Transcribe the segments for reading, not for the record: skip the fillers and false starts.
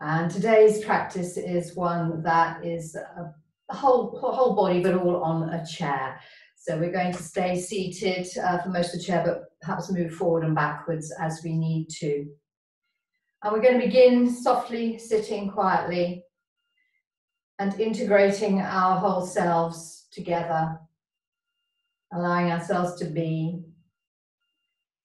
And today's practice is one that is a whole body, but all on a chair. So we're going to stay seated for most of the chair, but perhaps move forward and backwards as we need to. And we're going to begin softly, sitting quietly and integrating our whole selves together, allowing ourselves to be.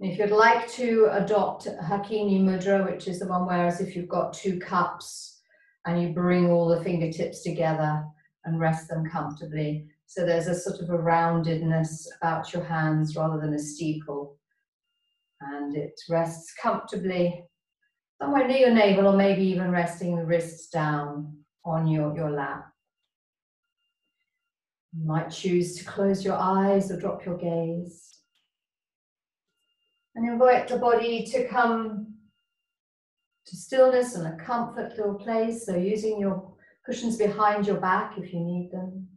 And if you'd like to adopt Hakini Mudra, which is the one where as if you've got two cups and you bring all the fingertips together and rest them comfortably. So there's a sort of a roundedness about your hands rather than a steeple. And it rests comfortably somewhere near your navel, or maybe even resting the wrists down on your lap. You might choose to close your eyes or drop your gaze. And invite the body to come to stillness and a comfort little place. So using your cushions behind your back if you need them.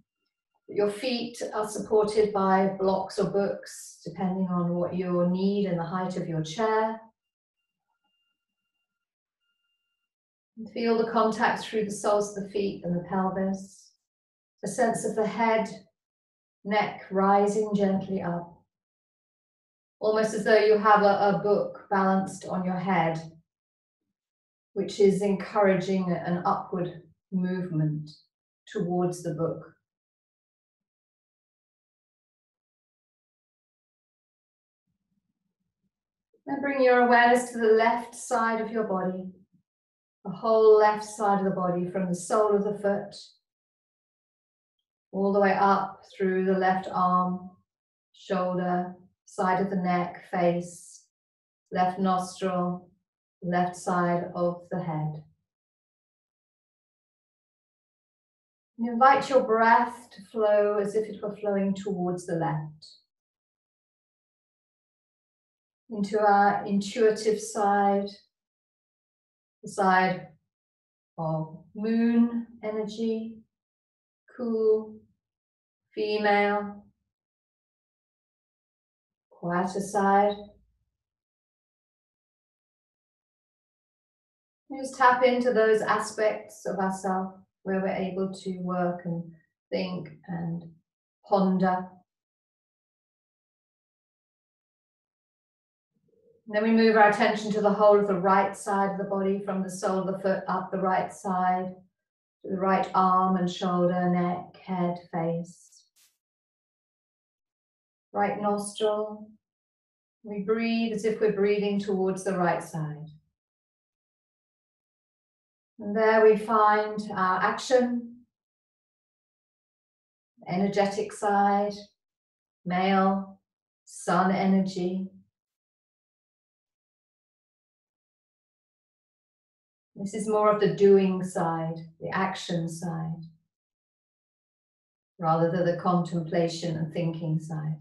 Your feet are supported by blocks or books, depending on what you need and the height of your chair. And feel the contact through the soles of the feet and the pelvis. A sense of the head, neck rising gently up. Almost as though you have a book balanced on your head, which is encouraging an upward movement towards the book. Then bring your awareness to the left side of your body, the whole left side of the body, from the sole of the foot, all the way up through the left arm, shoulder, side of the neck, face, left nostril, left side of the head. And invite your breath to flow as if it were flowing towards the left, into our intuitive side, the side of moon energy, cool, female, quieter side. And just tap into those aspects of ourselves where we're able to work and think and ponder. And then we move our attention to the whole of the right side of the body, from the sole of the foot up the right side, to the right arm and shoulder, neck, head, face. Right nostril. We breathe as if we're breathing towards the right side. And there we find our action, energetic side, male, sun energy. This is more of the doing side, the action side, rather than the contemplation and thinking side.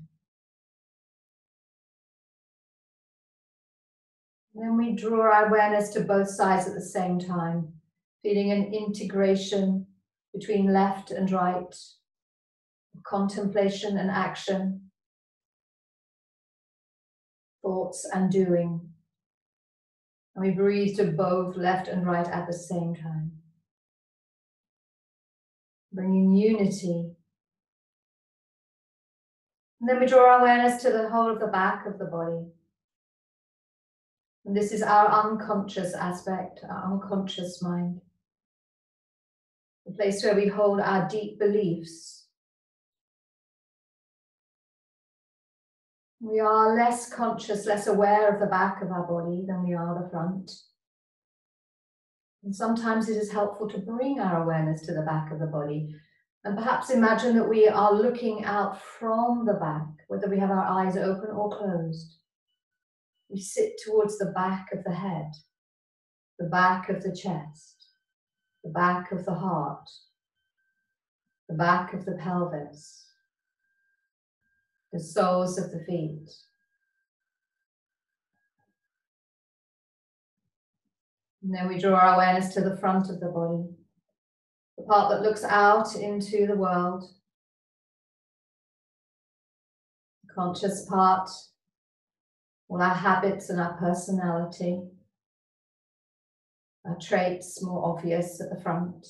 And then we draw our awareness to both sides at the same time, feeling an integration between left and right, contemplation and action, thoughts and doing. And we breathe to both left and right at the same time, bringing unity. And then we draw our awareness to the whole of the back of the body. And this is our unconscious aspect, our unconscious mind. The place where we hold our deep beliefs. We are less conscious, less aware of the back of our body than we are the front. And sometimes it is helpful to bring our awareness to the back of the body and perhaps imagine that we are looking out from the back, whether we have our eyes open or closed. We sit towards the back of the head, the back of the chest, the back of the heart, the back of the pelvis, the soles of the feet. And then we draw our awareness to the front of the body, the part that looks out into the world, the conscious part, all our habits and our personality, Our traits more obvious at the front.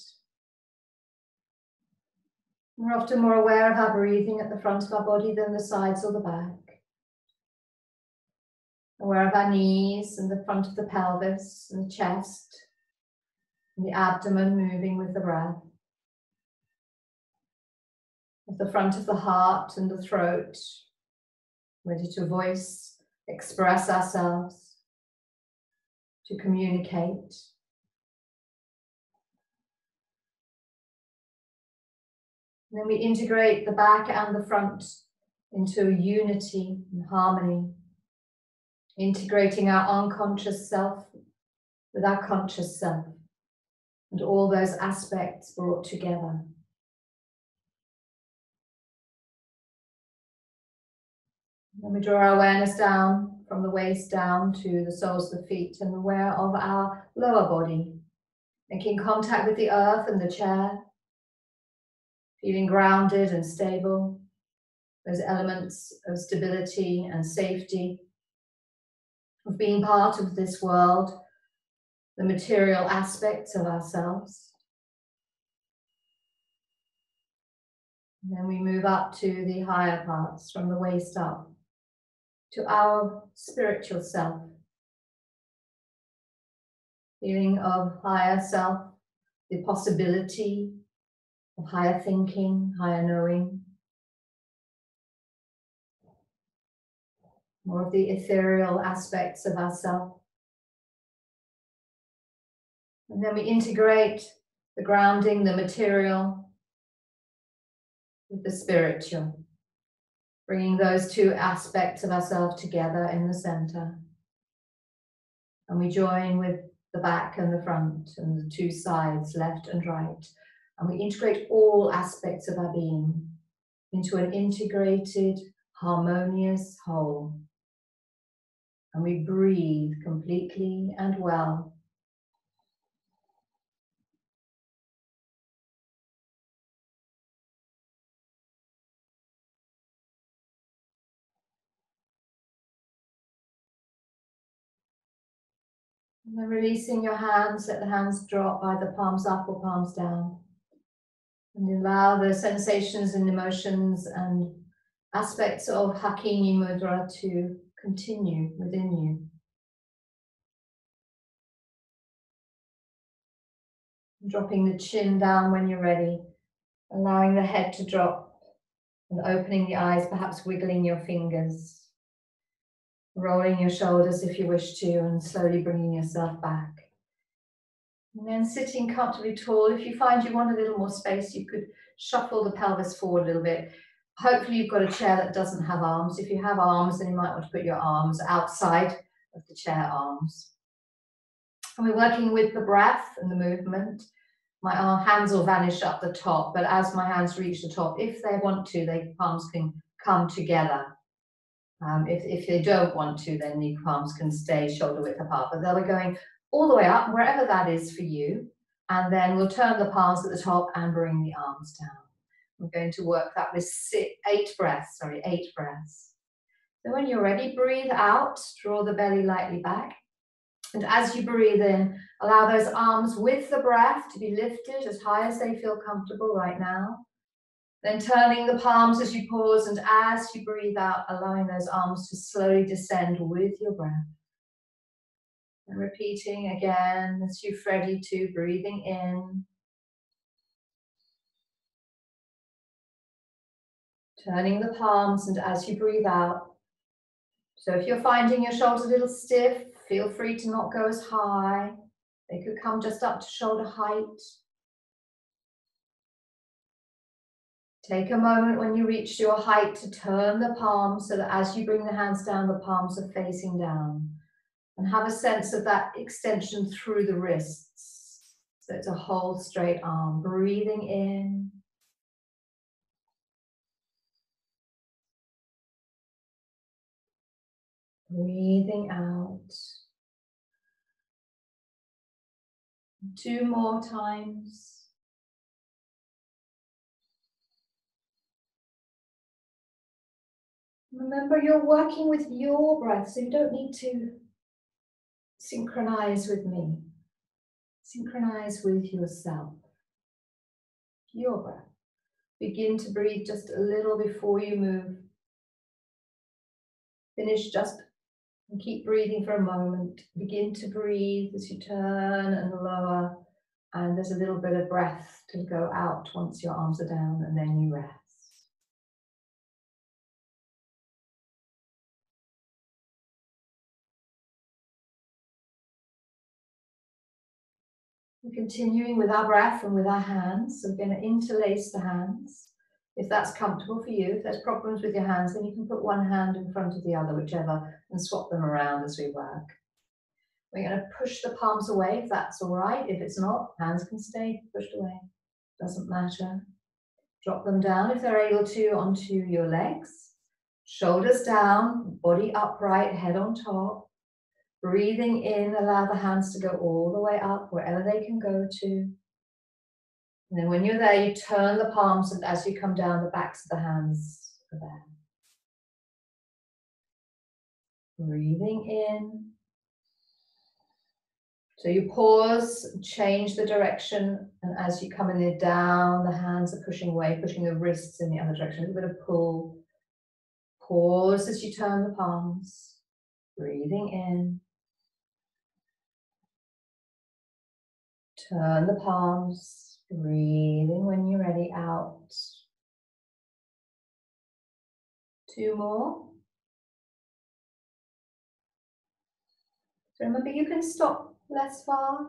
We're often more aware of our breathing at the front of our body than the sides or the back. Aware of our knees and the front of the pelvis and the chest and the abdomen moving with the breath. Of the front of the heart and the throat, ready to voice, express ourselves, to communicate. And then we integrate the back and the front into unity and harmony, integrating our unconscious self with our conscious self, and all those aspects brought together. Then we draw our awareness down from the waist down to the soles of the feet and aware of our lower body, making contact with the earth and the chair, feeling grounded and stable, those elements of stability and safety, of being part of this world, the material aspects of ourselves. And then we move up to the higher parts, from the waist up, to our spiritual self, feeling of higher self, the possibility of higher thinking, higher knowing, more of the ethereal aspects of ourself. And then we integrate the grounding, the material, with the spiritual, bringing those two aspects of ourselves together in the center. And we join with the back and the front and the two sides, left and right. And we integrate all aspects of our being into an integrated, harmonious whole. And we breathe completely and well. And then releasing your hands, let the hands drop, either palms up or palms down. And allow the sensations and emotions and aspects of Hakini Mudra to continue within you. Dropping the chin down when you're ready, allowing the head to drop and opening the eyes, perhaps wiggling your fingers. Rolling your shoulders if you wish to, and slowly bringing yourself back. And then sitting comfortably tall. If you find you want a little more space, you could shuffle the pelvis forward a little bit. Hopefully you've got a chair that doesn't have arms. If you have arms, then you might want to put your arms outside of the chair arms. And we're working with the breath and the movement. My hands will vanish up the top, but as my hands reach the top, if they want to, the palms can come together. If they don't want to, then the palms can stay shoulder width apart, but they'll be going all the way up, wherever that is for you. And then we'll turn the palms at the top and bring the arms down. We're going to work that with 8 breaths. So when you're ready, breathe out, draw the belly lightly back. And as you breathe in, allow those arms with the breath to be lifted as high as they feel comfortable right now. Then turning the palms as you pause, and as you breathe out, allowing those arms to slowly descend with your breath. And repeating again as you're ready to, breathing in. Turning the palms, and as you breathe out. So if you're finding your shoulders a little stiff, feel free to not go as high. They could come just up to shoulder height. Take a moment when you reach your height to turn the palms so that as you bring the hands down, the palms are facing down. And have a sense of that extension through the wrists. So it's a whole straight arm. Breathing in. Breathing out. 2 more times. Remember, you're working with your breath, so you don't need to synchronize with me. Synchronize with yourself, your breath. Begin to breathe just a little before you move. Finish just and keep breathing for a moment. Begin to breathe as you turn and lower. And there's a little bit of breath to go out once your arms are down, and then you rest. We're continuing with our breath and with our hands. So we're going to interlace the hands. If that's comfortable for you, if there's problems with your hands, then you can put one hand in front of the other, whichever, and swap them around as we work. We're going to push the palms away if that's all right. If it's not, hands can stay pushed away. Doesn't matter. Drop them down if they're able to onto your legs. Shoulders down, body upright, head on top. Breathing in, allow the hands to go all the way up, wherever they can go to. And then when you're there, you turn the palms, and as you come down, the backs of the hands are there. Breathing in. So you pause, change the direction, and as you come in down, the hands are pushing away, pushing the wrists in the other direction. A little bit of pull. Pause as you turn the palms. Breathing in. Turn the palms, breathing when you're ready out. 2 more. So remember, you can stop less far.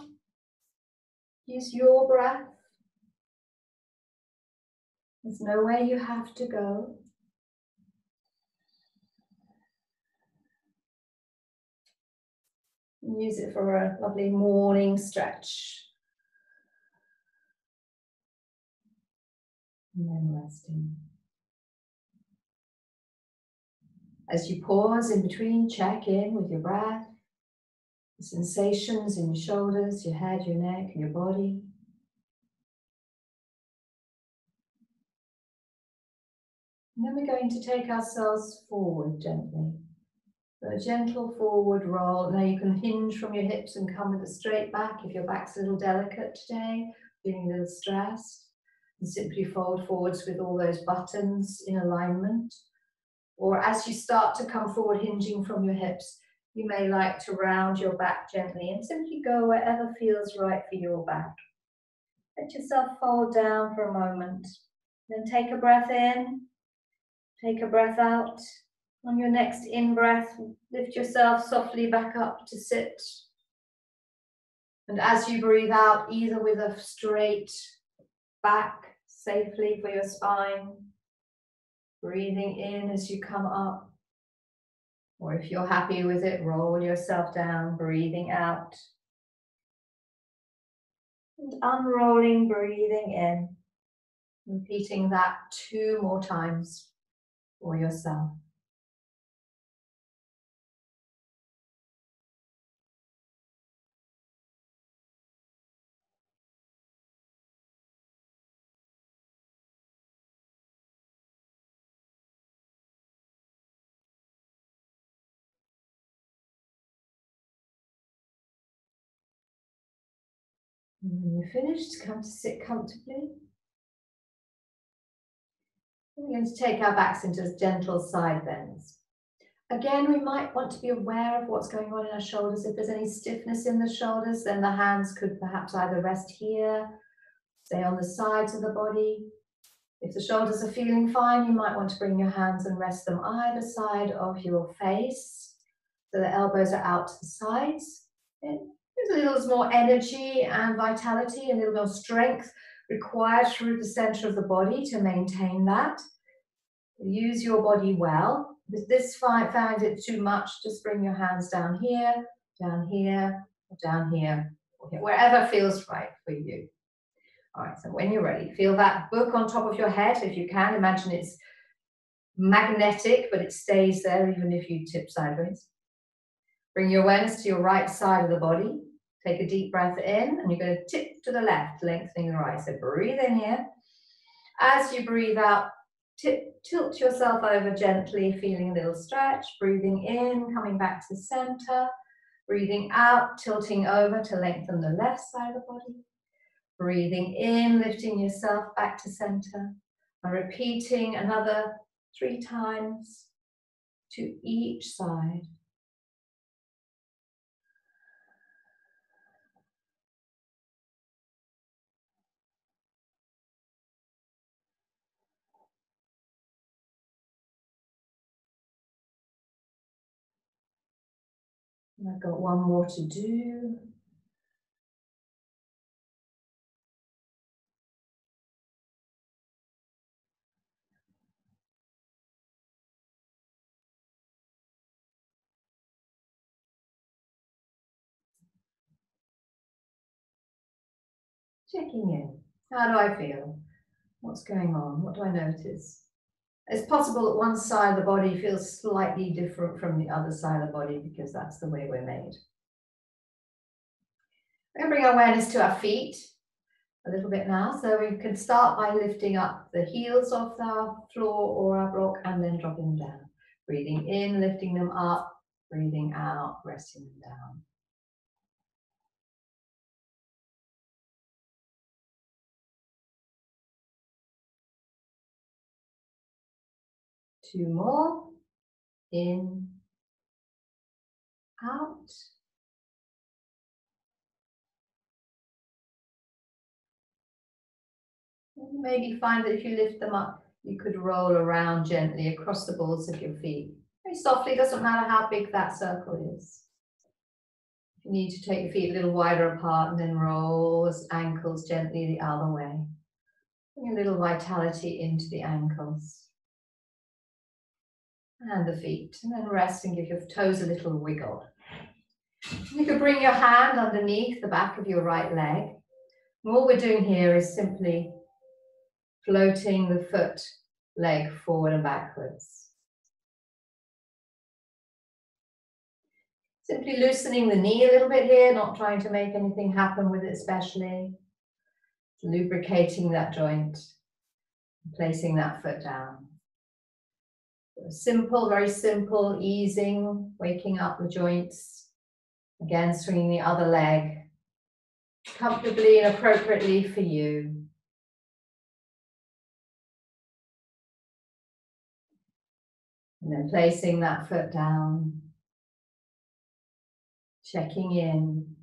Use your breath. There's nowhere you have to go. Use it for a lovely morning stretch. And then resting. As you pause in between, check in with your breath, the sensations in your shoulders, your head, your neck, and your body. And then we're going to take ourselves forward gently. So a gentle forward roll. Now you can hinge from your hips and come with a straight back if your back's a little delicate today, feeling a little stressed. And simply fold forwards with all those buttons in alignment. Or as you start to come forward, hinging from your hips, you may like to round your back gently and simply go wherever feels right for your back. Let yourself fold down for a moment. Then take a breath in, take a breath out. On your next in-breath, lift yourself softly back up to sit. And as you breathe out, either with a straight back safely for your spine, breathing in as you come up, or if you're happy with it, roll yourself down, breathing out. And unrolling, breathing in. Repeating that 2 more times for yourself. And when you're finished, come to sit comfortably. We're going to take our backs into gentle side bends. Again, we might want to be aware of what's going on in our shoulders. If there's any stiffness in the shoulders, then the hands could perhaps either rest here, stay on the sides of the body. If the shoulders are feeling fine, you might want to bring your hands and rest them either side of your face, so the elbows are out to the sides. There's a little more energy and vitality, a little more strength required through the center of the body to maintain that. Use your body well. If this finds it too much, just bring your hands down here, down here, down here, wherever feels right for you. All right, so when you're ready, feel that book on top of your head if you can. Imagine it's magnetic, but it stays there even if you tip sideways. Bring your awareness to your right side of the body. Take a deep breath in, and you're going to tip to the left, lengthening the right. So breathe in here. As you breathe out, tilt yourself over gently, feeling a little stretch. Breathing in, coming back to center. Breathing out, tilting over to lengthen the left side of the body. Breathing in, lifting yourself back to center. And repeating another 3 times to each side. And I've got one more to do. Checking in. How do I feel? What's going on? What do I notice? It's possible that one side of the body feels slightly different from the other side of the body because that's the way we're made. We're going to bring our awareness to our feet a little bit now. So we can start by lifting up the heels off our floor or our block and then dropping them down. Breathing in, lifting them up, breathing out, resting them down. Two more. In, out. And maybe find that if you lift them up, you could roll around gently across the balls of your feet. Very softly, doesn't matter how big that circle is. If you need to take your feet a little wider apart and then roll the ankles gently the other way. Bring a little vitality into the ankles. And the feet, and then rest and give your toes a little wiggle. You could bring your hand underneath the back of your right leg. And all we're doing here is simply floating the foot leg forward and backwards. Simply loosening the knee a little bit here, not trying to make anything happen with it especially. Lubricating that joint, placing that foot down. Simple, very simple, easing, waking up the joints. Again, swinging the other leg, comfortably and appropriately for you. And then placing that foot down, checking in.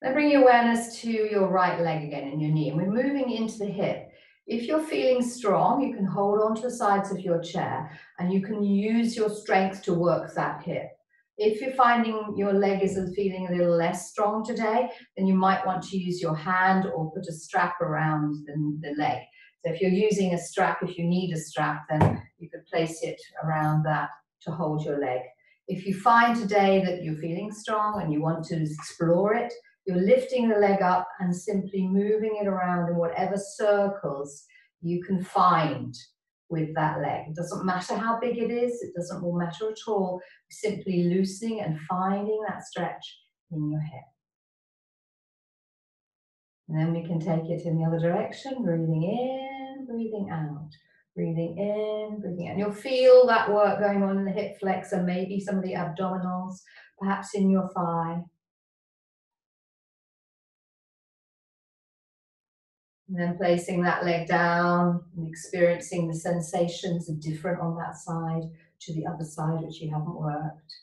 Then bring your awareness to your right leg again and your knee. And we're moving into the hip. If you're feeling strong, you can hold on to the sides of your chair and you can use your strength to work that hip. If you're finding your leg is feeling a little less strong today, then you might want to use your hand or put a strap around the leg. So if you're using a strap, if you need a strap, then you could place it around that to hold your leg. If you find today that you're feeling strong and you want to explore it, you're lifting the leg up and simply moving it around in whatever circles you can find with that leg. It doesn't matter how big it is, it doesn't matter at all. Simply loosening and finding that stretch in your hip. And then we can take it in the other direction, breathing in, breathing out. Breathing in, breathing out. And you'll feel that work going on in the hip flexor, maybe some of the abdominals, perhaps in your thigh. And then placing that leg down and experiencing the sensations are different on that side to the other side which you haven't worked.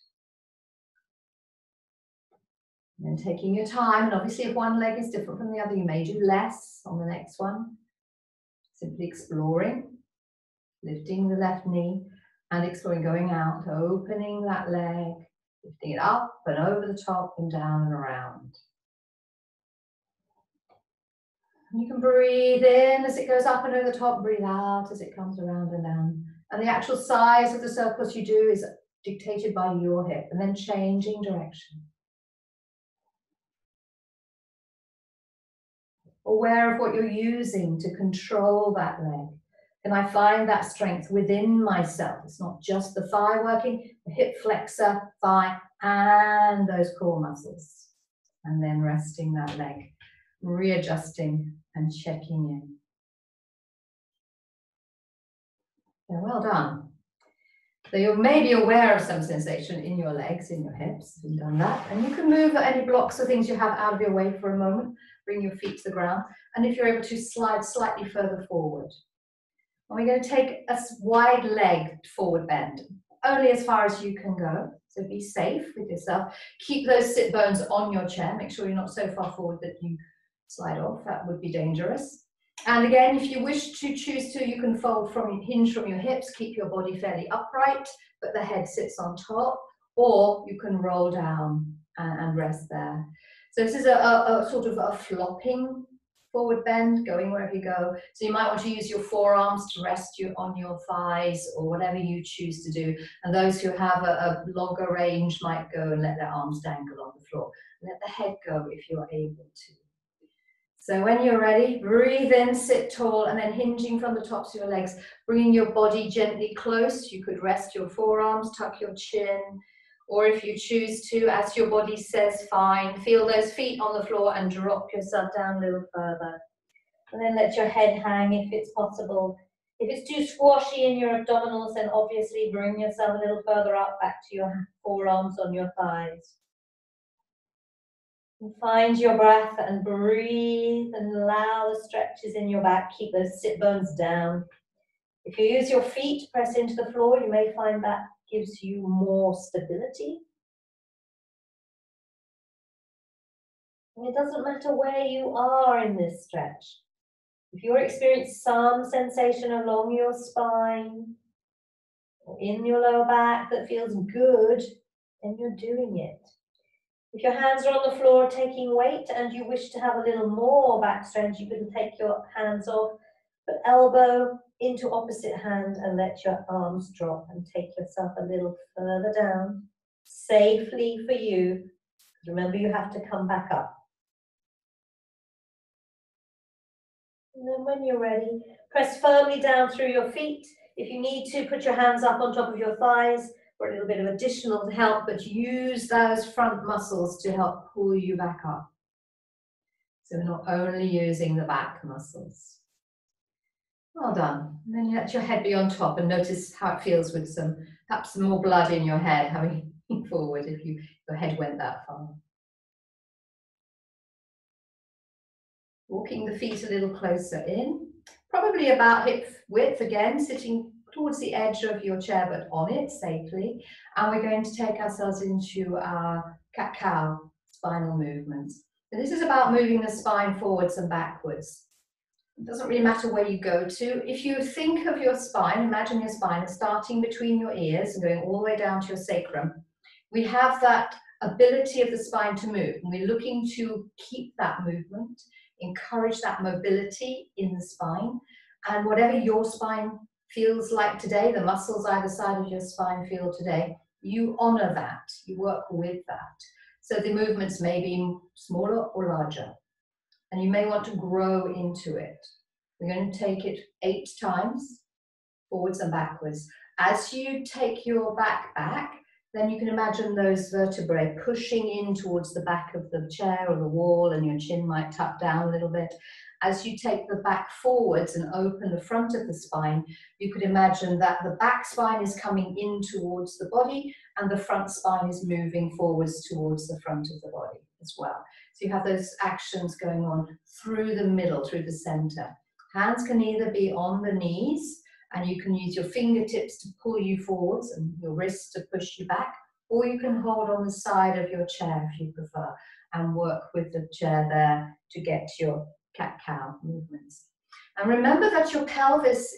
And then taking your time, and obviously if one leg is different from the other, you may do less on the next one. Simply exploring, lifting the left knee and exploring, going out, opening that leg, lifting it up and over the top and down and around. You can breathe in as it goes up and over the top, breathe out as it comes around and down. And the actual size of the circles you do is dictated by your hip, and then changing direction. Aware of what you're using to control that leg. Can I find that strength within myself? It's not just the thigh working, the hip flexor, thigh, and those core muscles. And then resting that leg, readjusting and checking in. So well done. So you may be aware of some sensation in your legs, in your hips. You've done that. And you can move any blocks or things you have out of your way for a moment. Bring your feet to the ground. And if you're able to, slide slightly further forward. And we're going to take a wide-legged forward bend, only as far as you can go. So be safe with yourself. Keep those sit bones on your chair. Make sure you're not so far forward that you slide off. That would be dangerous. And again, if you wish to choose to, you can fold hinge from your hips, keep your body fairly upright, but the head sits on top, or you can roll down and rest there. So this is a sort of a flopping forward bend, going wherever you go. So you might want to use your forearms to rest you on your thighs or whatever you choose to do. And those who have a longer range might go and let their arms dangle on the floor. Let the head go if you're able to. So when you're ready, breathe in, sit tall, and then hinging from the tops of your legs, bringing your body gently close. You could rest your forearms, tuck your chin, or if you choose to, as your body says, fine, feel those feet on the floor and drop yourself down a little further. And then let your head hang if it's possible. If it's too squashy in your abdominals, then obviously bring yourself a little further up, back to your forearms on your thighs. And find your breath and breathe and allow the stretches in your back. Keep those sit bones down. If you use your feet to press into the floor, you may find that gives you more stability. And it doesn't matter where you are in this stretch. If you're experiencing some sensation along your spine or in your lower back that feels good, then you're doing it. If your hands are on the floor taking weight and you wish to have a little more back strength, you can take your hands off, put elbow into opposite hand and let your arms drop and take yourself a little further down, safely for you. Remember, you have to come back up. And then when you're ready, press firmly down through your feet. If you need to, put your hands up on top of your thighs for a little bit of additional help, but use those front muscles to help pull you back up. So we're not only using the back muscles. Well done. And then you let your head be on top and notice how it feels with perhaps some more blood in your head, having forward if your head went that far. Walking the feet a little closer in, probably about hip width again, sitting towards the edge of your chair but on it safely. And we're going to take ourselves into our cat-cow spinal movements. And this is about moving the spine forwards and backwards. It doesn't really matter where you go to. If you think of your spine, imagine your spine starting between your ears and going all the way down to your sacrum. We have that ability of the spine to move, and we're looking to keep that movement, encourage that mobility in the spine, and whatever your spine feels like today, the muscles either side of your spine feel today, you honor that, you work with that. So the movements may be smaller or larger, and you may want to grow into it. We're going to take it 8 times, forwards and backwards. As you take your back, then you can imagine those vertebrae pushing in towards the back of the chair or the wall, and your chin might tuck down a little bit. As you take the back forwards and open the front of the spine, you could imagine that the back spine is coming in towards the body and the front spine is moving forwards towards the front of the body as well. So you have those actions going on through the middle, through the center. Hands can either be on the knees, and you can use your fingertips to pull you forwards and your wrists to push you back, or you can hold on the side of your chair if you prefer and work with the chair there to get your cat-cow movements. And remember that your pelvis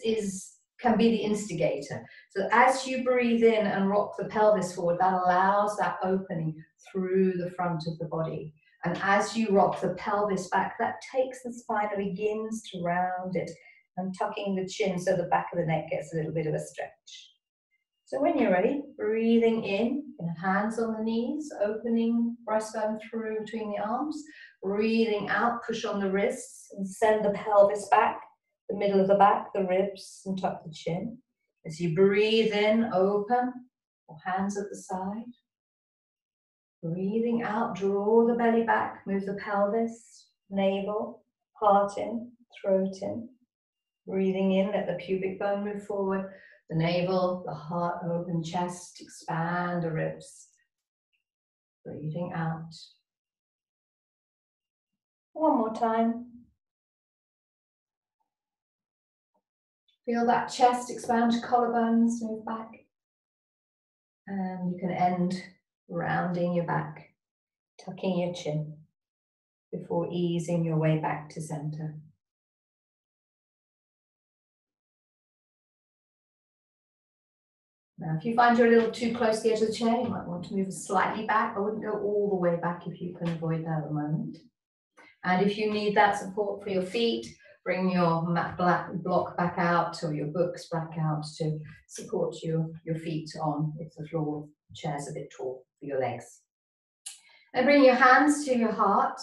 can be the instigator. So as you breathe in and rock the pelvis forward, that allows that opening through the front of the body. And as you rock the pelvis back, that takes the spine and begins to round it, and tucking the chin so the back of the neck gets a little bit of a stretch. So when you're ready, breathing in, hands on the knees, opening breastbone through between the arms. Breathing out, push on the wrists and send the pelvis back, the middle of the back, the ribs, and tuck the chin. As you breathe in, open, or hands at the side. Breathing out, draw the belly back, move the pelvis, navel, heart in, throat in. Breathing in, let the pubic bone move forward. The navel, the heart open, chest, expand the ribs. Breathing out. One more time. Feel that chest expand, collarbones move back. And you can end rounding your back, tucking your chin before easing your way back to center. Now, if you find you're a little too close to the edge of the chair, you might want to move slightly back. I wouldn't go all the way back if you can avoid that at the moment. And if you need that support for your feet, bring your mat block back out or your books back out to support your feet on if the floor chair's a bit tall for your legs. And bring your hands to your heart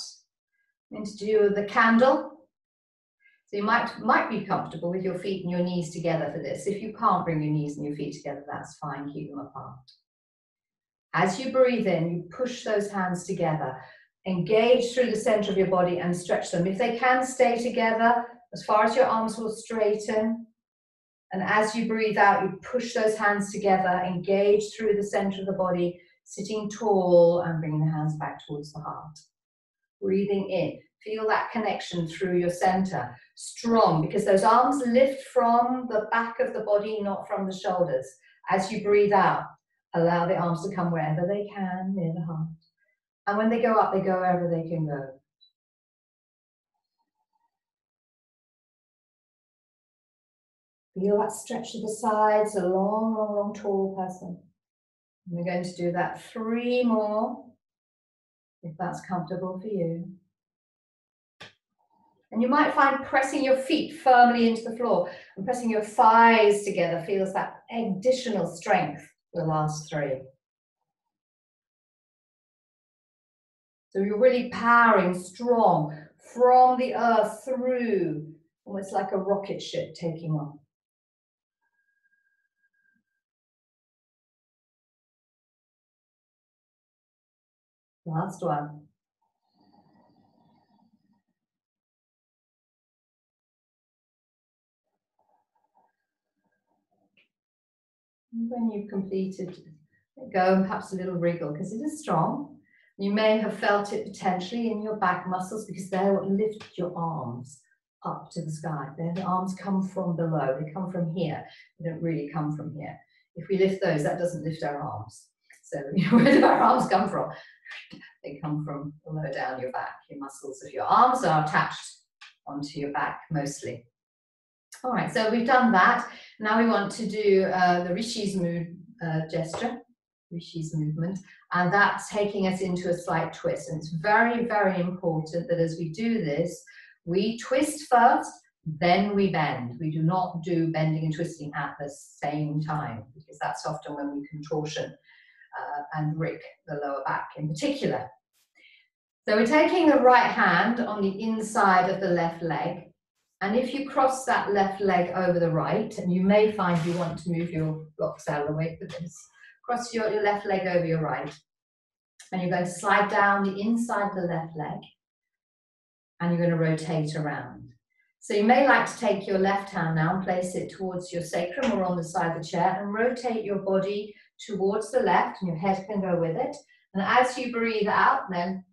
and to do the candle. So you might be comfortable with your feet and your knees together for this. If you can't bring your knees and your feet together, that's fine, keep them apart. As you breathe in, you push those hands together. Engage through the center of your body and stretch them. If they can, stay together as far as your arms will straighten. And as you breathe out, you push those hands together, engage through the center of the body, sitting tall and bringing the hands back towards the heart. Breathing in. Feel that connection through your center. Strong, because those arms lift from the back of the body, not from the shoulders. As you breathe out, allow the arms to come wherever they can, near the heart. And when they go up, they go wherever they can go. Feel that stretch to the sides, a long, long, long, tall person. And we're going to do that 3 more, if that's comfortable for you. And you might find pressing your feet firmly into the floor and pressing your thighs together feels that additional strength for the last 3. So you're really powering strong from the earth through, almost like a rocket ship taking off. Last one. When you've completed, let go and perhaps a little wriggle because it is strong. You may have felt it potentially in your back muscles because they're what lift your arms up to the sky. The arms come from below, they come from here. They don't really come from here. If we lift those, that doesn't lift our arms. So where do our arms come from? They come from below down your back. Your muscles of your arms are attached onto your back mostly. All right, so we've done that. Now we want to do the Rishi's gesture, Rishi's movement, and that's taking us into a slight twist. And it's very, very important that as we do this, we twist first, then we bend. We do not do bending and twisting at the same time, because that's often when we contortion and rick the lower back in particular. So we're taking the right hand on the inside of the left leg. And if you cross that left leg over the right, and you may find you want to move your blocks out of the way for this, cross your left leg over your right. And you're going to slide down the inside of the left leg. And you're going to rotate around. So you may like to take your left hand now and place it towards your sacrum or on the side of the chair and rotate your body towards the left, and your head can go with it. And as you breathe out, then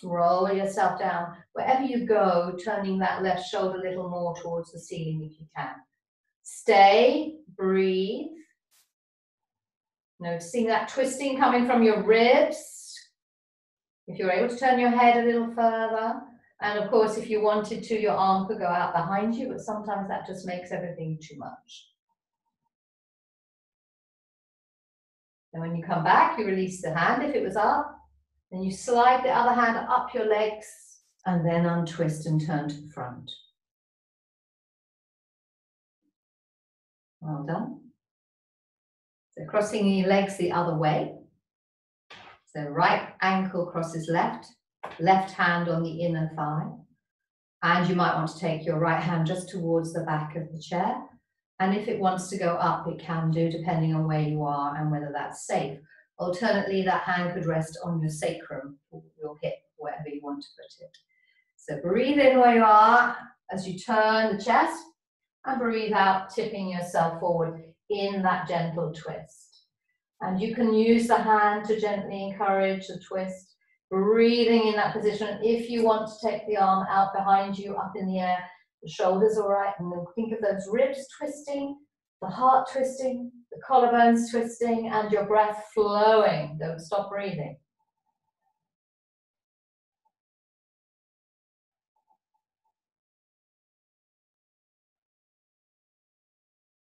roll yourself down. Wherever you go, turning that left shoulder a little more towards the ceiling if you can. Stay, breathe. Noticing that twisting coming from your ribs. If you're able to turn your head a little further. And of course, if you wanted to, your arm could go out behind you, but sometimes that just makes everything too much. And when you come back, you release the hand if it was up. Then you slide the other hand up your legs and then untwist and turn to the front. Well done. So crossing your legs the other way. So right ankle crosses left, left hand on the inner thigh. And you might want to take your right hand just towards the back of the chair. And if it wants to go up, it can do, depending on where you are and whether that's safe. Alternately, that hand could rest on your sacrum, or your hip, wherever you want to put it. So breathe in where you are as you turn the chest, and breathe out, tipping yourself forward. in that gentle twist. And you can use the hand to gently encourage the twist, breathing in that position. If you want to take the arm out behind you, up in the air, the shoulders all right, and then think of those ribs twisting, the heart twisting, the collarbones twisting, and your breath flowing. Don't stop breathing.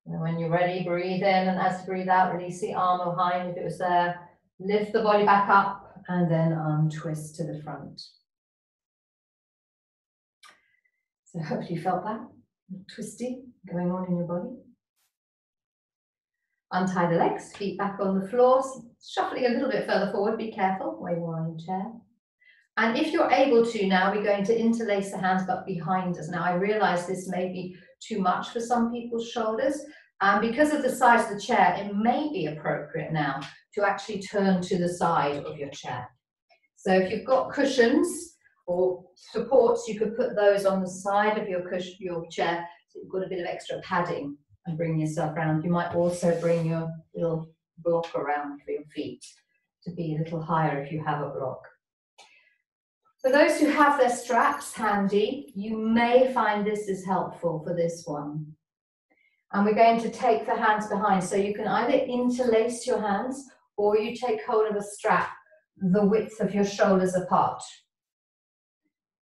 And when you're ready, breathe in, and as you breathe out, release the arm behind if it was there. Lift the body back up, and then twist to the front. So hopefully you felt that twisty going on in your body. Untie the legs, feet back on the floor, shuffling a little bit further forward. Be careful where you are in your chair. And if you're able to now, we're going to interlace the hands but behind us. Now I realize this may be too much for some people's shoulders. And because of the size of the chair, it may be appropriate now to actually turn to the side of your chair. So if you've got cushions or supports, you could put those on the side of your chair, so you've got a bit of extra padding and bring yourself around. You might also bring your little block around for your feet to be a little higher if you have a block. For those who have their straps handy, you may find this is helpful for this one. And we're going to take the hands behind, so you can either interlace your hands or you take hold of a strap the width of your shoulders apart.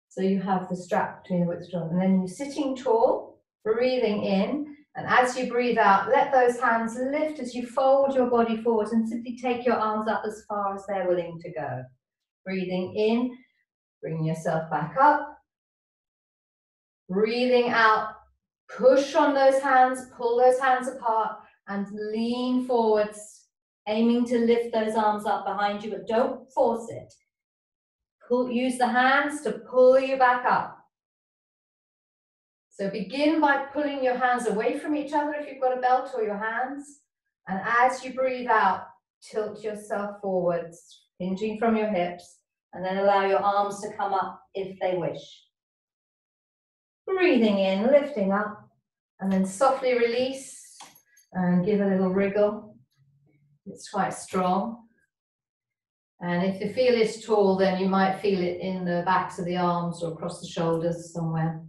So you have the strap between the width of the shoulders, and then you're sitting tall, breathing in, and as you breathe out, let those hands lift as you fold your body forward and simply take your arms up as far as they're willing to go. Breathing in, bring yourself back up. Breathing out, push on those hands, pull those hands apart, and lean forwards, aiming to lift those arms up behind you, but don't force it. Use the hands to pull you back up. So begin by pulling your hands away from each other if you've got a belt, or your hands. And as you breathe out, tilt yourself forwards, hinging from your hips, and then allow your arms to come up if they wish. Breathing in, lifting up, and then softly release and give a little wriggle. It's quite strong. And if you feel it's tall, then you might feel it in the backs of the arms or across the shoulders somewhere,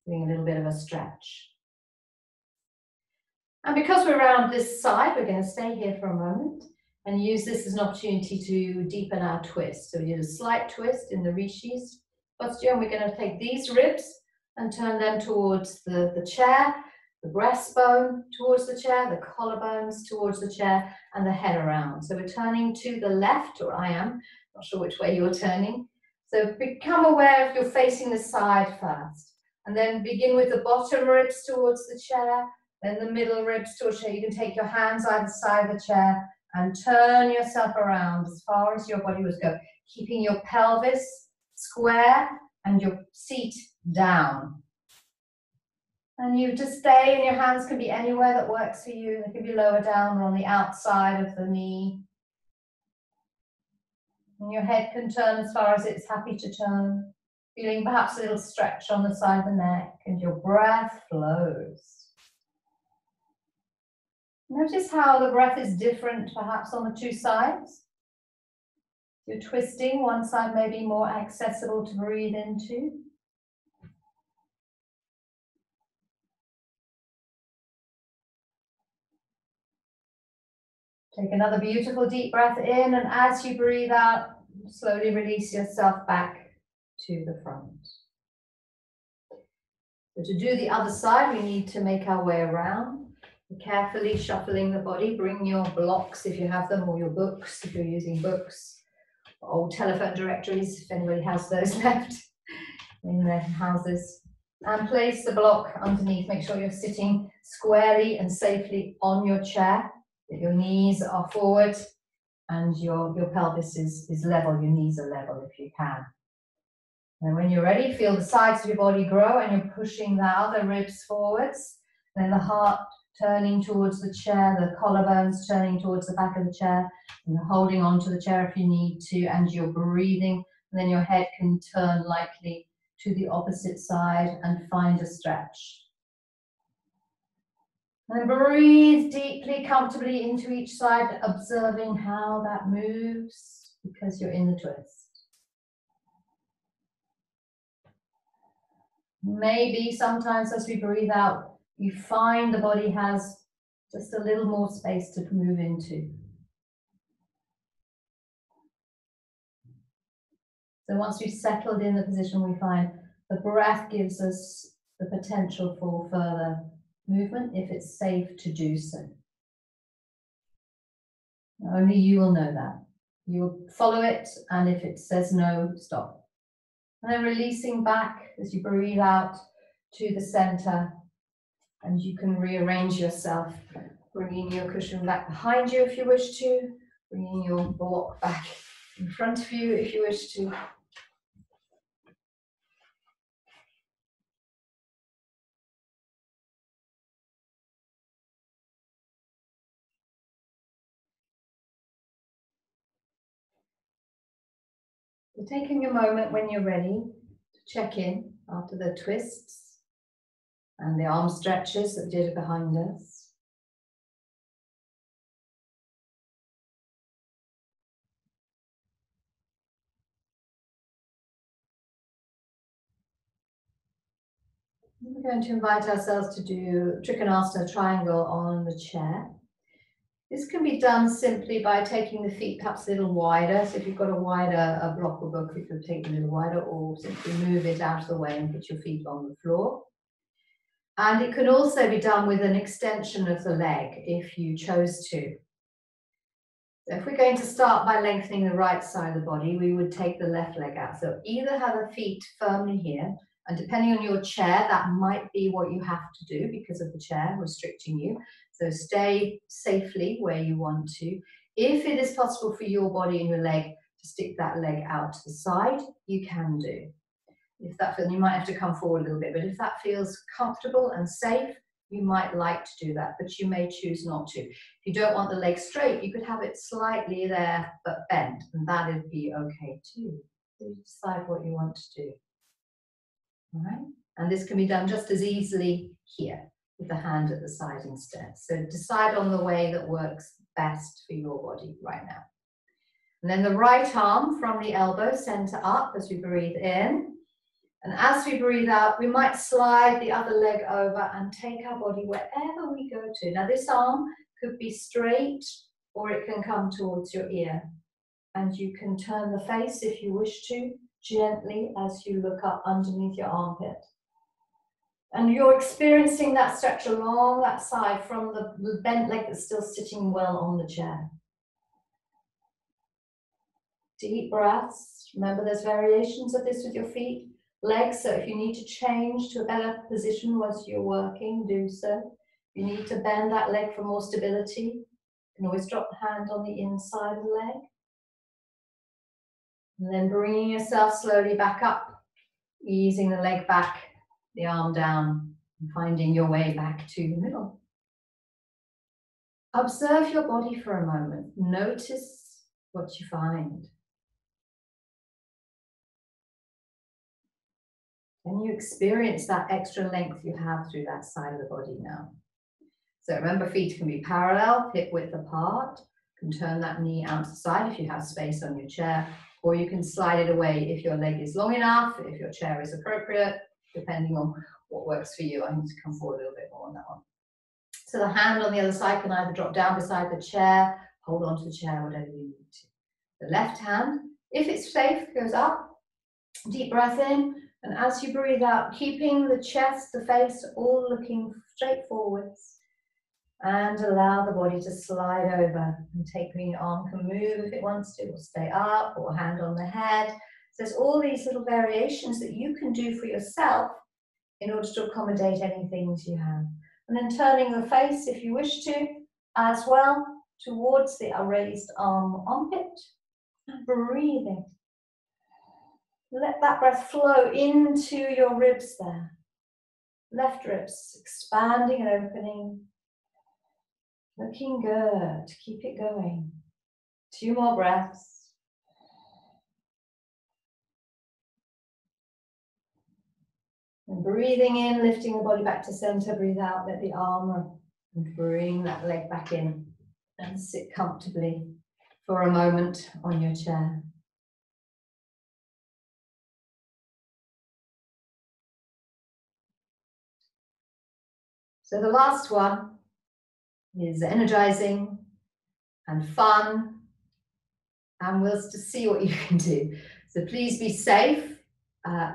doing a little bit of a stretch. And because we're around this side, we're going to stay here for a moment and use this as an opportunity to deepen our twist. So we did a slight twist in the rishis posture, and we're going to take these ribs and turn them towards the chair, the breastbone towards the chair, the collarbones towards the chair, and the head around. So we're turning to the left, or I am, not sure which way you're turning. So become aware if you're facing the side first, and then begin with the bottom ribs towards the chair, then the middle ribs towards the chair. You can take your hands either side of the chair and turn yourself around as far as your body would go, keeping your pelvis square and your seat down. And you just stay, and your hands can be anywhere that works for you. They can be lower down or on the outside of the knee. And your head can turn as far as it's happy to turn, feeling perhaps a little stretch on the side of the neck, and your breath flows. Notice how the breath is different perhaps on the two sides. You're twisting, one side may be more accessible to breathe into. Take another beautiful deep breath in, and as you breathe out, slowly release yourself back to the front. So to do the other side, we need to make our way around. Carefully shuffling the body, bring your blocks if you have them, or your books if you're using books, or old telephone directories if anybody has those left in their houses. And place the block underneath. Make sure you're sitting squarely and safely on your chair, that your knees are forward and your pelvis is level, your knees are level if you can. And when you're ready, feel the sides of your body grow and you're pushing the other ribs forwards, then the heart turning towards the chair, the collarbones turning towards the back of the chair, and you're holding on to the chair if you need to, and you're breathing, and then your head can turn lightly to the opposite side and find a stretch. And breathe deeply, comfortably into each side, observing how that moves because you're in the twist. Maybe sometimes as we breathe out, you find the body has just a little more space to move into. So once we've settled in the position, we find the breath gives us the potential for further movement if it's safe to do so. Only you will know that. You'll follow it, and if it says no, stop. And then releasing back as you breathe out to the center, and you can rearrange yourself, bringing your cushion back behind you if you wish to, bringing your block back in front of you if you wish to. So taking a moment when you're ready to check in after the twists and the arm stretches that did behind us. We're going to invite ourselves to do Trikonasana triangle on the chair. This can be done simply by taking the feet perhaps a little wider. So if you've got a wider block or book, you could take it a little wider, or simply move it out of the way and put your feet on the floor. And it can also be done with an extension of the leg if you chose to. So if we're going to start by lengthening the right side of the body, we would take the left leg out. So either have the feet firmly here, and depending on your chair, that might be what you have to do because of the chair restricting you. So stay safely where you want to. If it is possible for your body and your leg to stick that leg out to the side, you can do. If that feels, you might have to come forward a little bit, but if that feels comfortable and safe, you might like to do that, but you may choose not to. If you don't want the leg straight, you could have it slightly there, but bent, and that would be okay too. So you decide what you want to do. All right? And this can be done just as easily here, with the hand at the side instead. So decide on the way that works best for your body right now. And then the right arm from the elbow, center up as we breathe in. And as we breathe out, we might slide the other leg over and take our body wherever we go to. Now this arm could be straight or it can come towards your ear. And you can turn the face if you wish to, gently as you look up underneath your armpit. And you're experiencing that stretch along that side from the bent leg that's still sitting well on the chair. Deep breaths. Remember there's variations of this with your feet. Legs, so if you need to change to a better position whilst you're working, do so. If you need to bend that leg for more stability, you can always drop the hand on the inside of the leg. And then bringing yourself slowly back up, easing the leg back, the arm down, and finding your way back to the middle. Observe your body for a moment. Notice what you find. Can you experience that extra length you have through that side of the body now? So remember, feet can be parallel, hip width apart. You can turn that knee out to the side if you have space on your chair, or you can slide it away if your leg is long enough, if your chair is appropriate, depending on what works for you. I need to come forward a little bit more on that one. So the hand on the other side can either drop down beside the chair, hold onto the chair, whatever you need to. The left hand, if it's safe, goes up. Deep breath in. And as you breathe out, keeping the chest, the face, all looking straight forwards. And allow the body to slide over. And taking your arm can move if it wants to, or stay up, or hand on the head. So there's all these little variations that you can do for yourself in order to accommodate any things you have. And then turning the face, if you wish to, as well, towards the raised arm armpit. And breathing. Let that breath flow into your ribs there. Left ribs expanding and opening. Looking good. Keep it going. 2 more breaths. And breathing in, lifting the body back to center. Breathe out, let the arm And bring that leg back in and sit comfortably for a moment on your chair. So the last one is energizing and fun, and we'll just see what you can do. So please be safe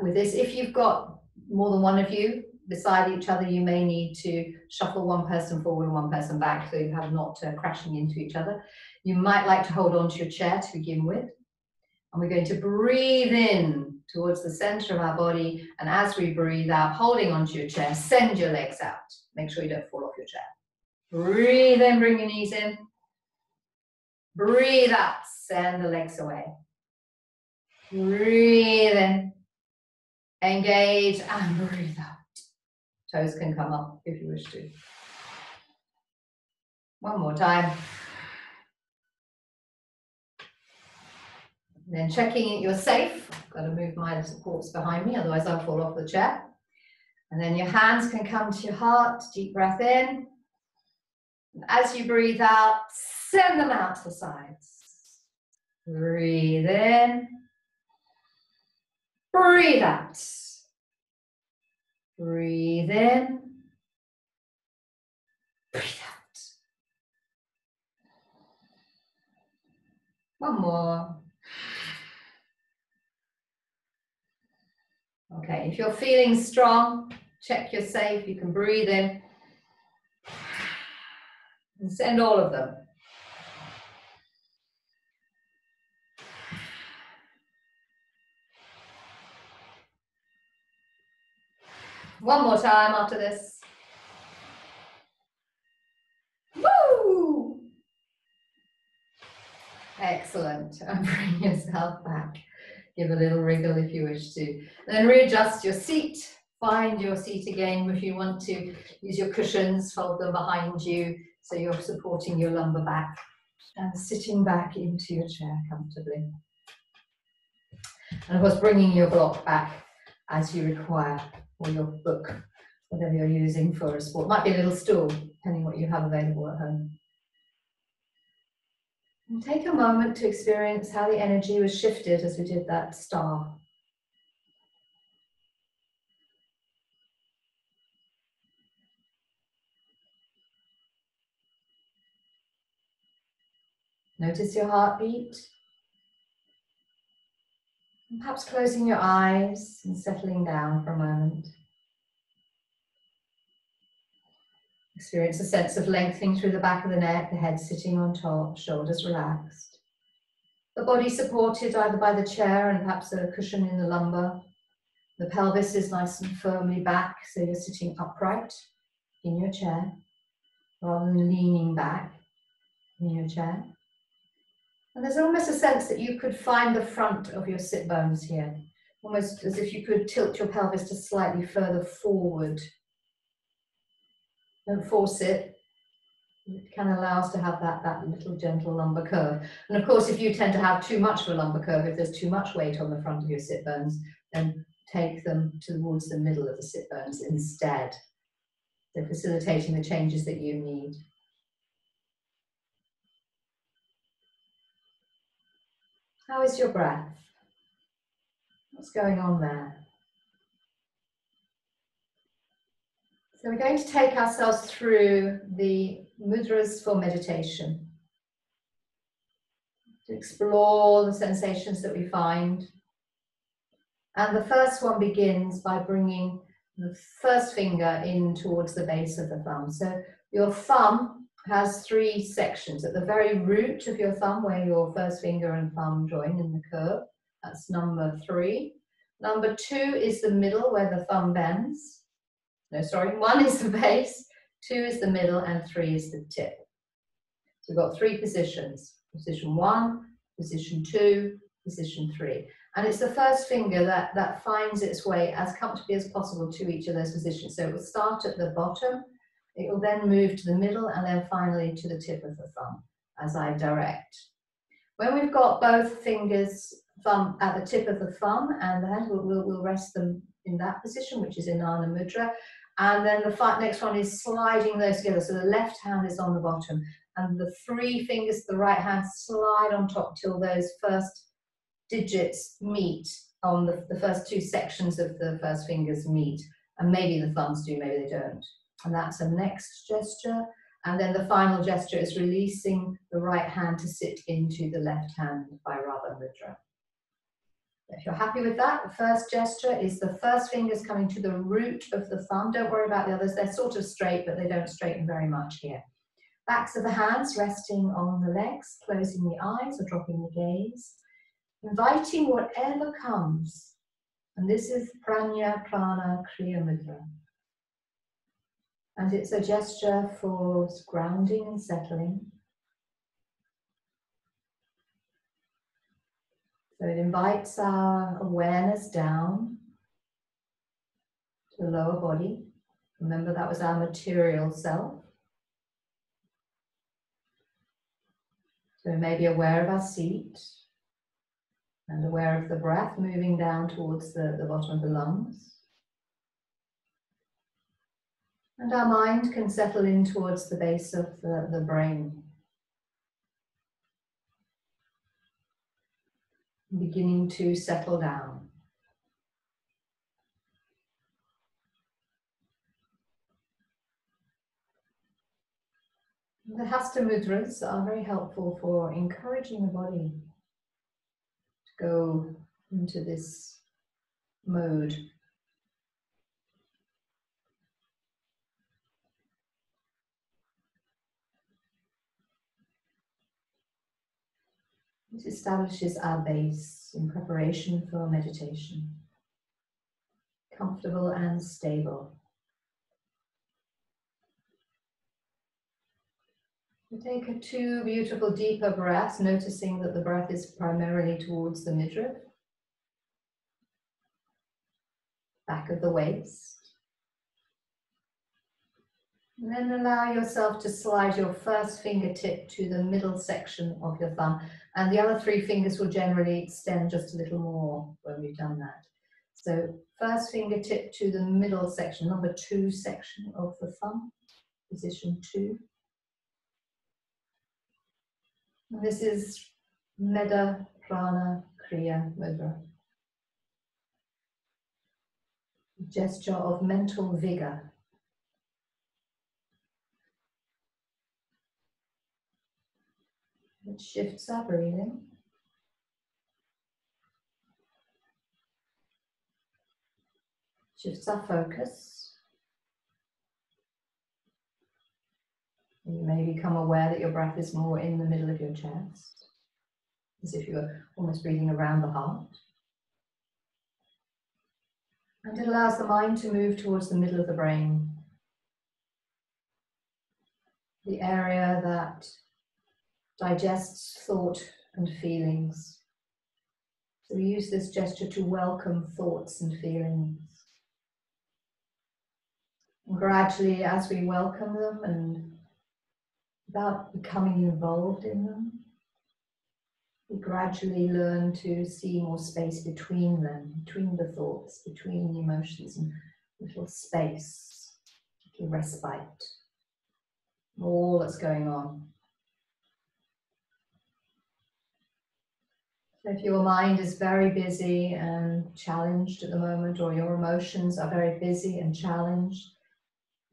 with this. If you've got more than one of you beside each other, you may need to shuffle one person forward and one person back so you have not crashing into each other. You might like to hold on to your chair to begin with. And we're going to breathe in towards the center of our body, and as we breathe out, holding onto your chair, send your legs out. Make sure you don't fall off your chair. Breathe in, bring your knees in. Breathe out, send the legs away. Breathe in, engage, and breathe out. Toes can come up if you wish to. One more time. And then checking you're safe. I've got to move my supports behind me, otherwise I'll fall off the chair. And then your hands can come to your heart. Deep breath in. And as you breathe out, send them out to the sides. Breathe in. Breathe out. Breathe in. Breathe out. One more. Okay, if you're feeling strong, check you're safe. You can breathe in and send all of them. One more time after this. Woo! Excellent. And bring yourself back. Give a little wriggle if you wish to. And then readjust your seat. Find your seat again. If you want to use your cushions, fold them behind you so you're supporting your lumbar back. And sitting back into your chair comfortably. And of course, bringing your block back as you require, or your book, whatever you're using for a sport. Might be a little stool, depending what you have available at home. And take a moment to experience how the energy was shifted as we did that star. Notice your heartbeat. And perhaps closing your eyes and settling down for a moment. Experience a sense of lengthening through the back of the neck, the head sitting on top, shoulders relaxed. The body supported either by the chair and perhaps a cushion in the lumbar. The pelvis is nice and firmly back, so you're sitting upright in your chair, rather than leaning back in your chair. And there's almost a sense that you could find the front of your sit bones here, almost as if you could tilt your pelvis just slightly further forward. Don't force it. It can allow us to have that little gentle lumbar curve. And of course, if you tend to have too much of a lumbar curve, if there's too much weight on the front of your sit bones, then take them towards the middle of the sit bones instead. So facilitating the changes that you need. How is your breath? What's going on there? So we're going to take ourselves through the mudras for meditation, to explore the sensations that we find. And the first one begins by bringing the first finger in towards the base of the thumb. So your thumb has three sections. At the very root of your thumb, where your first finger and thumb join in the curve, that's number 3. Number 2 is the middle, where the thumb bends. No, sorry, 1 is the base, 2 is the middle, and 3 is the tip. So we've got 3 positions. Position 1, position 2, position 3. And it's the first finger that finds its way as comfortably as possible to each of those positions. So it will start at the bottom, it will then move to the middle, and then finally to the tip of the thumb, as I direct. When we've got both fingers thumb at the tip of the thumb and the hand, we'll rest them in that position, which is Inanna Mudra. And then the next one is sliding those together. So the left hand is on the bottom and the 3 fingers, the right hand, slide on top till those first digits meet on the first 2 sections of the first fingers meet. And maybe the thumbs do, maybe they don't. And that's a next gesture. And then the final gesture is releasing the right hand to sit into the left hand by Radha Mudra. If you're happy with that, the first gesture is the first fingers coming to the root of the thumb. Don't worry about the others. They're sort of straight, but they don't straighten very much here. Backs of the hands resting on the legs, closing the eyes or dropping the gaze. Inviting whatever comes. And this is Pranya Prana Kriya Mudra. And it's a gesture for grounding and settling. So it invites our awareness down to the lower body. Remember, that was our material self. So we may be aware of our seat and aware of the breath moving down towards the bottom of the lungs. And our mind can settle in towards the base of the brain. Beginning to settle down. The Hasta Mudras are very helpful for encouraging the body to go into this mode. It establishes our base in preparation for meditation. Comfortable and stable. We take 2 beautiful deeper breaths, noticing that the breath is primarily towards the midriff, back of the waist. And then allow yourself to slide your first fingertip to the middle section of your thumb, and the other 3 fingers will generally extend just a little more when we've done that. So first fingertip to the middle section, number 2 section of the thumb, position 2. And this is Metta Prana Kriya Mudra. Gesture of mental vigor. It shifts our breathing. Shifts our focus. You may become aware that your breath is more in the middle of your chest, as if you were almost breathing around the heart. And it allows the mind to move towards the middle of the brain, the area that digests thought and feelings. So we use this gesture to welcome thoughts and feelings. And gradually, as we welcome them and without becoming involved in them, we gradually learn to see more space between them, between the thoughts, between the emotions, and little space, little respite, all that's going on. So if your mind is very busy and challenged at the moment, or your emotions are very busy and challenged,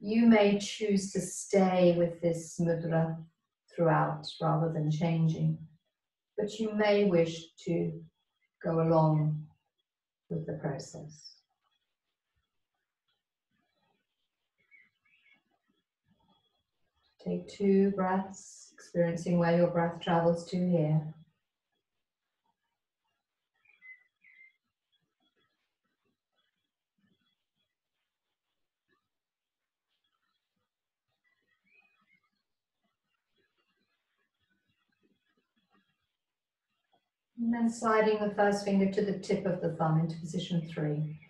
you may choose to stay with this mudra throughout rather than changing. But you may wish to go along with the process. Take 2 breaths, experiencing where your breath travels to here. And then sliding the first finger to the tip of the thumb into position 3.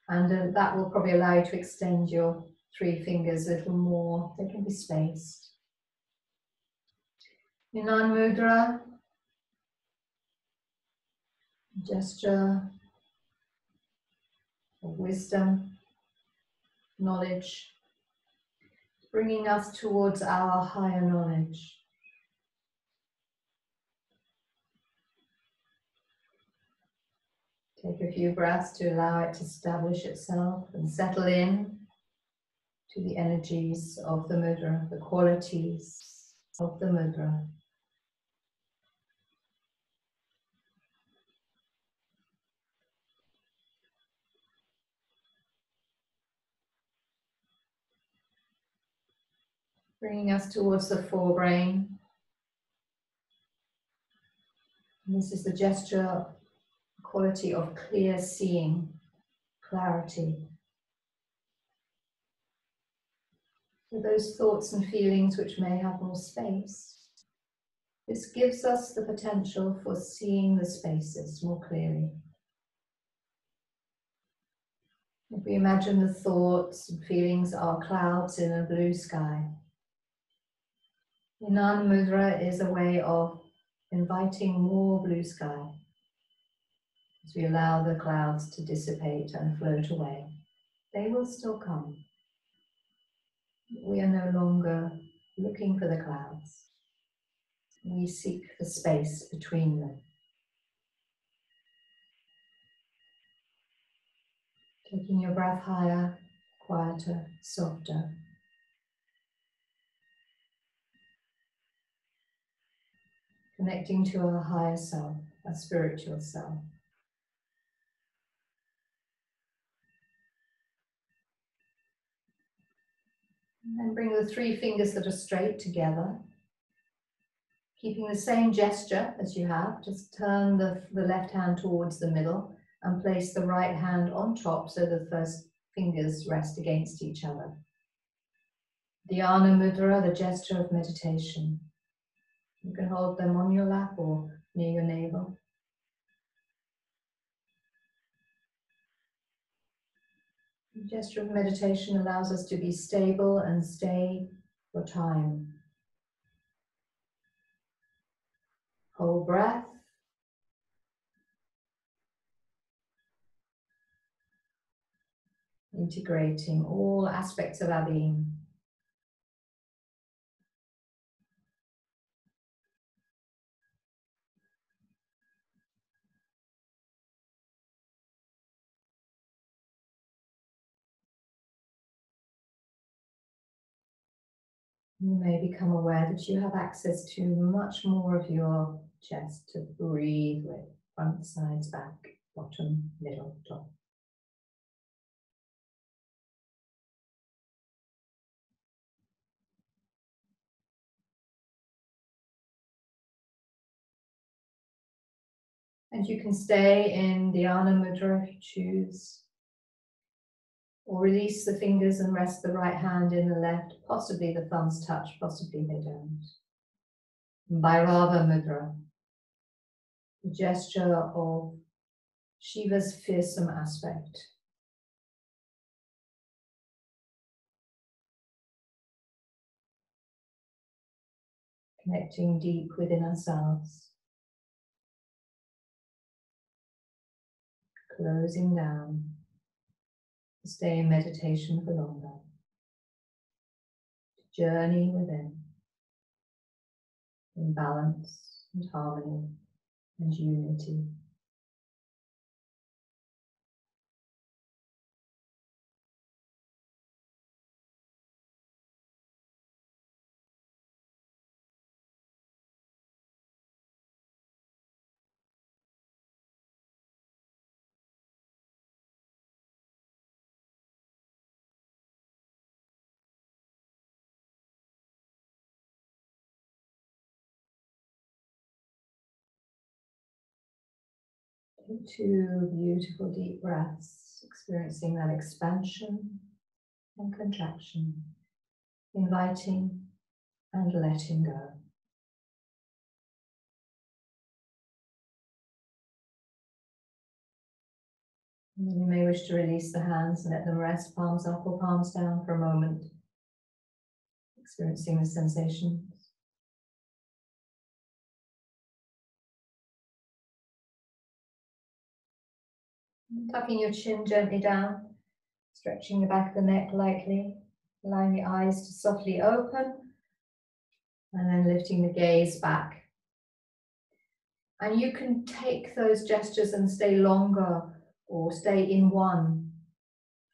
And that will probably allow you to extend your 3 fingers a little more. They can be spaced. Jnana Mudra, gesture of wisdom, knowledge, bringing us towards our higher knowledge. Take a few breaths to allow it to establish itself and settle in to the energies of the mudra, the qualities of the mudra. Bringing us towards the forebrain. And this is the gesture, quality of clear seeing, clarity. For those thoughts and feelings which may have more space, this gives us the potential for seeing the spaces more clearly. If we imagine the thoughts and feelings are clouds in a blue sky, Jnana Mudra is a way of inviting more blue sky as we allow the clouds to dissipate and float away. They will still come. We are no longer looking for the clouds. We seek the space between them. Taking your breath higher, quieter, softer. Connecting to our higher self, our spiritual self. And then bring the 3 fingers that are straight together. Keeping the same gesture as you have, just turn the left hand towards the middle and place the right hand on top so the first fingers rest against each other. Dhyana Mudra, the gesture of meditation. You can hold them on your lap or near your navel. The gesture of meditation allows us to be stable and stay for time. Hold breath. Integrating all aspects of our being. You may become aware that you have access to much more of your chest to breathe with. Front, sides, back, bottom, middle, top. And you can stay in Dhyana Mudra if you choose. Or release the fingers and rest the right hand in the left. Possibly the thumbs touch, possibly they don't. Bhairava Mudra, the gesture of Shiva's fearsome aspect. Connecting deep within ourselves. Closing down. Stay in meditation for longer. Journey within. In balance and harmony and unity. Take 2 beautiful deep breaths, experiencing that expansion and contraction, inviting and letting go. And then you may wish to release the hands and let them rest, palms up or palms down for a moment, experiencing the sensations. Tucking your chin gently down, Stretching the back of the neck lightly, allowing the eyes to softly open, and then lifting the gaze back. And you can take those gestures and stay longer, or stay in one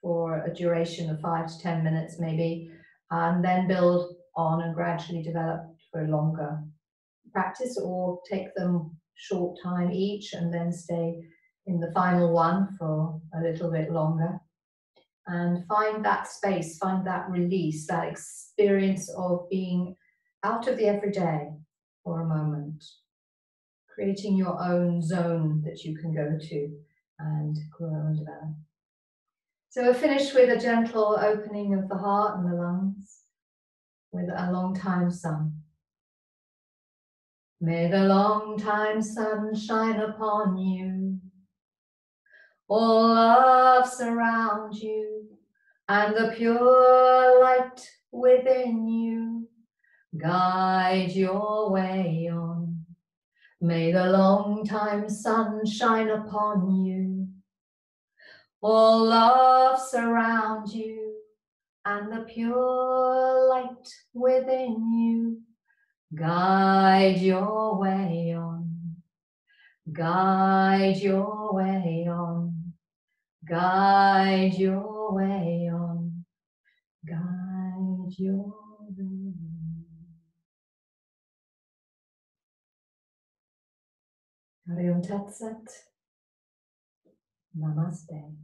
for a duration of 5 to 10 minutes maybe, and then build on and gradually develop for a longer practice, or take them short time each and then stay in the final one for a little bit longer. And find that space, find that release, that experience of being out of the everyday for a moment, creating your own zone that you can go to and grow and develop. So we'll finish with a gentle opening of the heart and the lungs with a long time sun. May the long time sun shine upon you, all love surround you, and the pure light within you guide your way on. May the long time sun shine upon you, all love surround you, and the pure light within you guide your way on. Guide your way on. Guide your way on. Guide your way on. Hari Om Tat Sat. Namaste.